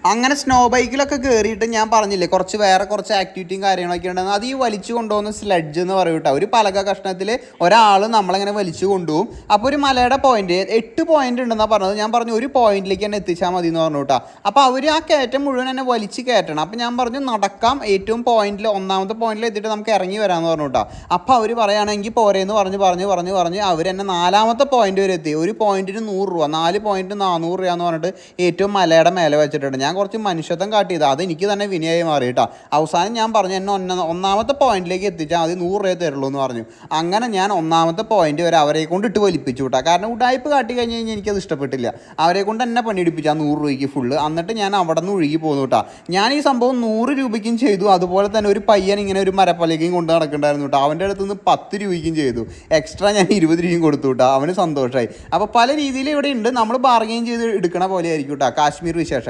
അങ്ങനെ സ്നോ ബൈക്കിലൊക്കെ കയറിയിട്ട് ഞാൻ പറഞ്ഞില്ലേ കുറച്ച് ആക്ടിവിറ്റിയും കാര്യങ്ങളൊക്കെ ഉണ്ടെന്ന്. അത് ഈ വലിച്ചു കൊണ്ടുപോകുന്ന സ്ലെഡ്ജ് എന്ന് പറയും കേട്ടോ. ഒരു പലക കഷ്ണത്തിൽ ഒരാൾ നമ്മളങ്ങനെ വലിച്ചു കൊണ്ടുപോകും. അപ്പോൾ ഒരു മലയുടെ പോയിന്റ് 8 പോയിന്റ് ഉണ്ടെന്നാണ് പറഞ്ഞത്. ഞാൻ പറഞ്ഞു ഒരു പോയിന്റിലേക്ക് തന്നെ എത്തിച്ചാൽ മതി എന്ന് പറഞ്ഞു കേട്ടോ. അപ്പോൾ അവർ ആ കയറ്റം മുഴുവൻ എന്നെ വലിച്ച് കയറ്റണം. അപ്പോൾ ഞാൻ പറഞ്ഞു നടക്കാം, ഏറ്റവും പോയിന്റിൽ ഒന്നാമത്തെ പോയിന്റിൽ എത്തിയിട്ട് നമുക്ക് ഇറങ്ങി വരാമെന്ന് പറഞ്ഞു കേട്ടോ. അപ്പോൾ അവർ പറയുകയാണെങ്കിൽ പോരേന്ന് പറഞ്ഞ് അവർ എന്നെ 4ാമത്തെ പോയിന്റ് വരെ എത്തി. ഒരു പോയിന്റിന് 100 രൂപ, 4 പോയിന്റ് 400 രൂപ എന്ന് പറഞ്ഞിട്ട് ഏറ്റവും മലയുടെ മേലെ വെച്ചിട്ടുണ്ട്. ഞാൻ കുറച്ച് മനുഷ്യത്വം കാട്ടിയത്, അത് എനിക്ക് തന്നെ വിനയായി മാറി കേട്ടോ. അവസാനം ഞാൻ പറഞ്ഞു എന്നെ ഒന്നാമത്തെ പോയിന്റിലേക്ക് എത്തിച്ചാൽ അത് 100 രൂപ തരുള്ളൂ എന്ന് പറഞ്ഞു. അങ്ങനെ ഞാൻ 1ാമത്തെ പോയിന്റ് വരെ അവരെ കൊണ്ട് ഇട്ട് വലിപ്പിച്ചു കേട്ടോ. കാരണം ഉടായ്പ് കാട്ടി കഴിഞ്ഞ് കഴിഞ്ഞാൽ എനിക്കത് ഇഷ്ടപ്പെട്ടില്ല. അവരെ കൊണ്ട് എന്നെ പണിയെടുപ്പിച്ചാൽ 100 രൂപയ്ക്ക് ഫുള്ള്. എന്നിട്ട് ഞാൻ അവിടെ നിന്ന് ഒഴുകി പോന്നു കേട്ടോ. ഞാൻ ഈ സംഭവം 100 രൂപയ്ക്കും ചെയ്തു. അതുപോലെ തന്നെ ഒരു പയ്യൻ ഇങ്ങനെ ഒരു മരപ്പലകയും കൊണ്ട് നടക്കണ്ടായിരുന്നു കേട്ടോ. അവൻ്റെ അടുത്ത് നിന്ന് 10 രൂപയ്ക്കും ചെയ്തു. എക്സ്ട്രാ ഞാൻ 20 രൂപയും കൊടുത്തു കേട്ടോ. അവന് സന്തോഷമായി. അപ്പോൾ പല രീതിയിൽ ഇവിടെ ഉണ്ട്. നമ്മൾ ബാർഗെയിൻ ചെയ്ത് എടുക്കണ പോലെ ആയിരിക്കും കേട്ടോ കാശ്മീർ വിശേഷങ്ങൾ.